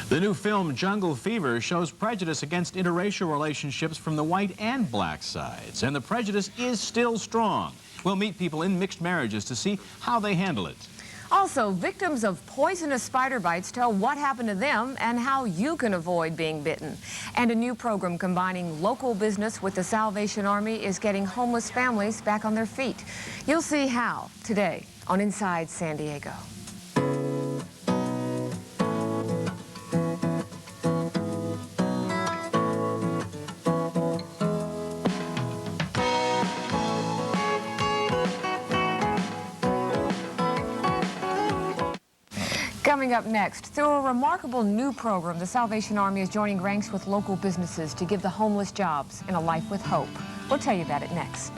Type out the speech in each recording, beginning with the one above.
The new film Jungle Fever shows prejudice against interracial relationships from the white and black sides, and the prejudice is still strong. We'll meet people in mixed marriages to see how they handle it. Also, victims of poisonous spider bites tell what happened to them and how you can avoid being bitten. And a new program combining local business with the Salvation Army is getting homeless families back on their feet. You'll see how today on Inside San Diego. Coming up next, through a remarkable new program, the Salvation Army is joining ranks with local businesses to give the homeless jobs and a life with hope. We'll tell you about it next.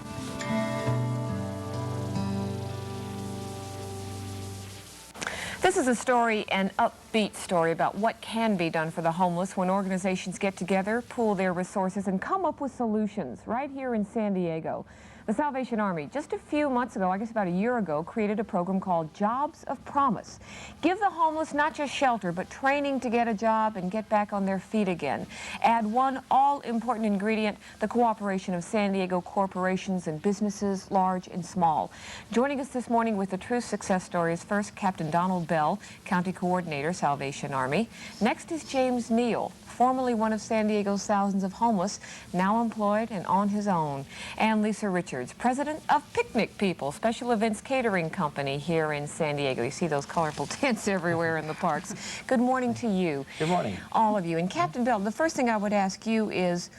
This is a story, an upbeat story about what can be done for the homeless when organizations get together, pool their resources, and come up with solutions right here in San Diego. The Salvation Army, just a few months ago, I guess about a year ago, created a program called Jobs of Promise. Give the homeless not just shelter, but training to get a job and get back on their feet again. Add one all-important ingredient, the cooperation of San Diego corporations and businesses, large and small. Joining us this morning with the true success story is first Captain Donald Bell, County Coordinator, Salvation Army. Next is James Neal, formerly one of San Diego's thousands of homeless, now employed and on his own. And Lisa Richards, president of Picnic People, special events catering company here in San Diego. You see those colorful tents everywhere in the parks. Good morning to you. Good morning. All of you. And Captain Bell, the first thing I would ask you is,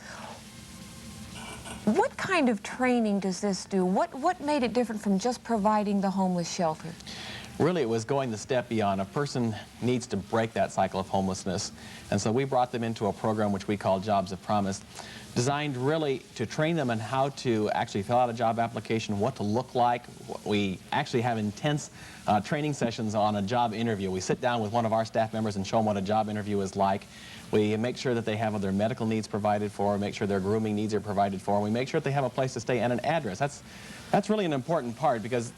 what kind of training does this do? What made it different from just providing the homeless shelter? Really, it was going the step beyond. A person needs to break that cycle of homelessness. And so we brought them into a program which we call Jobs of Promise, designed really to train them on how to actually fill out a job application, what to look like. We actually have intense training sessions on a job interview. We sit down with one of our staff members and show them what a job interview is like. We make sure that they have their medical needs provided for, make sure their grooming needs are provided for, and we make sure that they have a place to stay and an address. That's really an important part, because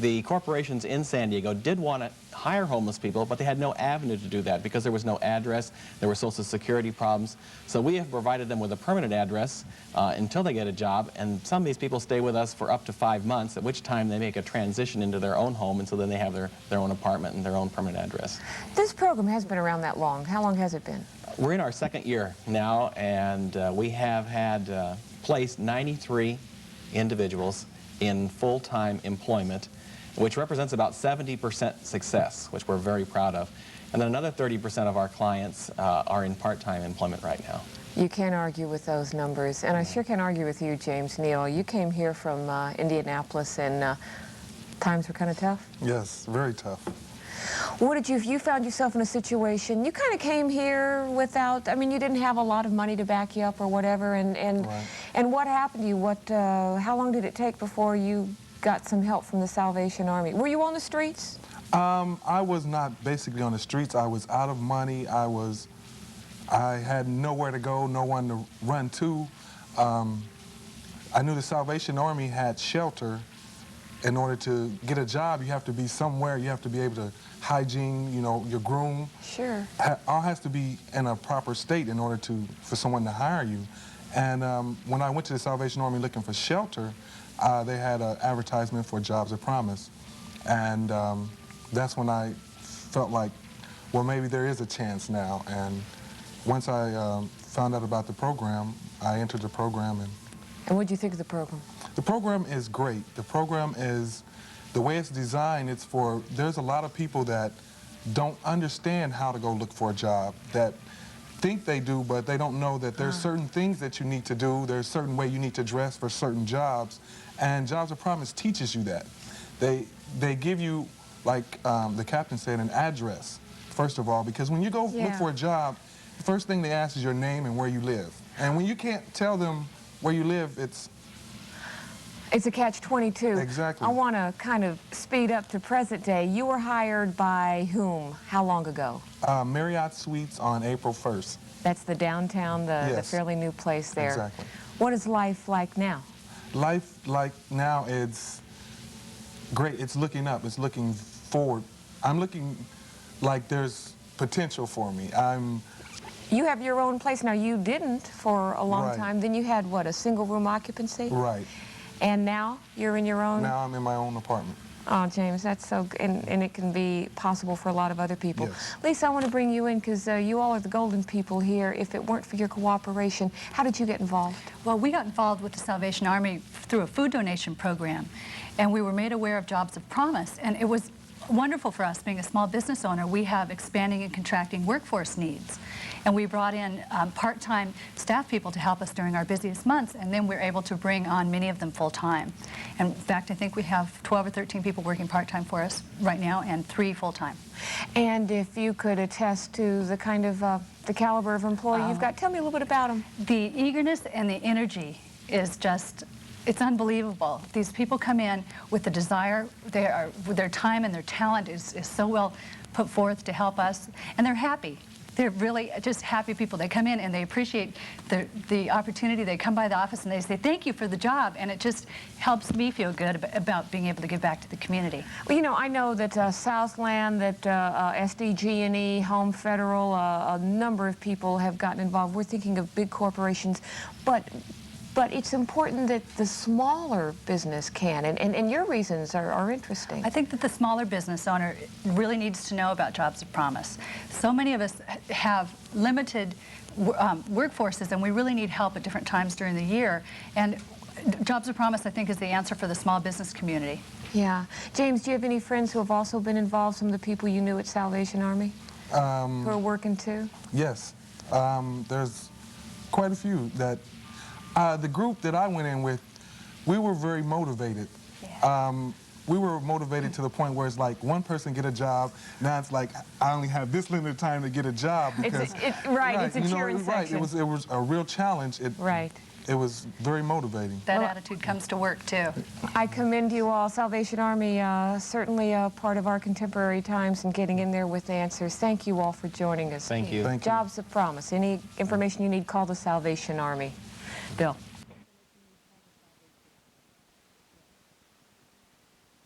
the corporations in San Diego did want to hire homeless people, but they had no avenue to do that because there was no address, there were Social Security problems. So we have provided them with a permanent address until they get a job, and some of these people stay with us for up to 5 months, at which time they make a transition into their own home, and so then they have their own apartment and their own permanent address. This program has been around that long. How long has it been? We're in our second year now, and we have had placed 93 individuals in full-time employment, which represents about 70% success, which we're very proud of. And then another 30% of our clients are in part-time employment right now. You can't argue with those numbers, and I sure can't argue with you, James Neal. You came here from Indianapolis, and times were kind of tough? Yes, very tough. What did you found yourself in a situation, you kind of came here without, I mean, you didn't have a lot of money to back you up or whatever, and what happened to you? How long did it take before you got some help from the Salvation Army? Were you on the streets? I was not basically on the streets. I was out of money. I had nowhere to go, no one to run to. I knew the Salvation Army had shelter. In order to get a job, you have to be somewhere. You have to be able to hygiene, you know, your groom. Sure. All has to be in a proper state in order for someone to hire you. And when I went to the Salvation Army looking for shelter, they had an advertisement for Jobs of Promise. And that's when I felt like, well, maybe there is a chance now. And once I found out about the program, I entered the program. And what did you think of the program? The program is great. The program is, the way it's designed, there's a lot of people that don't understand how to go look for a job, that think they do, but they don't know that there's certain things that you need to do, there's a certain way you need to dress for certain jobs, and Jobs of Promise teaches you that. They give you, like the captain said, an address, first of all, because when you go look for a job, the first thing they ask is your name and where you live. And when you can't tell them where you live, it's a catch-22. Exactly. I want to kind of speed up to present day. You were hired by whom? How long ago? Marriott Suites on April 1st. That's the downtown, the fairly new place there. Exactly. What is life like now? Life like now, it's great. It's looking up. It's looking forward. I'm looking like there's potential for me. You have your own place now. You didn't for a long Right. time. Then you had what, a single room occupancy? Right. And now you're in your own. Now I'm in my own apartment. Oh, James, that's so good, and it can be possible for a lot of other people. Yes. Lisa, I want to bring you in because you all are the golden people here. If it weren't for your cooperation, how did you get involved? Well, we got involved with the Salvation Army through a food donation program, and we were made aware of Jobs of Promise, and it was wonderful for us. Being a small business owner, we have expanding and contracting workforce needs, and we brought in part-time staff people to help us during our busiest months, and then we're able to bring on many of them full-time. And in fact, I think we have 12 or 13 people working part-time for us right now, and 3 full-time. And if you could attest to the kind of the caliber of employee you've got, tell me a little bit about them. The eagerness and the energy is just, it's unbelievable. These people come in with the desire, their time and their talent is so well put forth to help us, and they're happy. They're really just happy people. They come in and they appreciate the opportunity. They come by the office and they say, thank you for the job, and it just helps me feel good about being able to give back to the community. Well, you know, I know that Southland, that SDG&E, Home Federal, a number of people have gotten involved. We're thinking of big corporations, but it's important that the smaller business can, and your reasons are interesting. I think that the smaller business owner really needs to know about Jobs of Promise. So many of us have limited workforces, and we really need help at different times during the year. And Jobs of Promise, I think, is the answer for the small business community. Yeah. James, do you have any friends who have also been involved, some of the people you knew at Salvation Army, who are working too? Yes. There's quite a few that, the group that I went in with, we were very motivated. Yeah. We were motivated to the point where it's like one person get a job, now it's like I only have this limited time to get a job because It's a you know, cheering right, section. it was a real challenge. Right. It was very motivating. That attitude comes to work, too. I commend you all. Salvation Army, certainly a part of our contemporary times and getting in there with answers. Thank you all for joining us. Thank you. Thank you. Jobs of Promise. Any information you need, call the Salvation Army. Bill.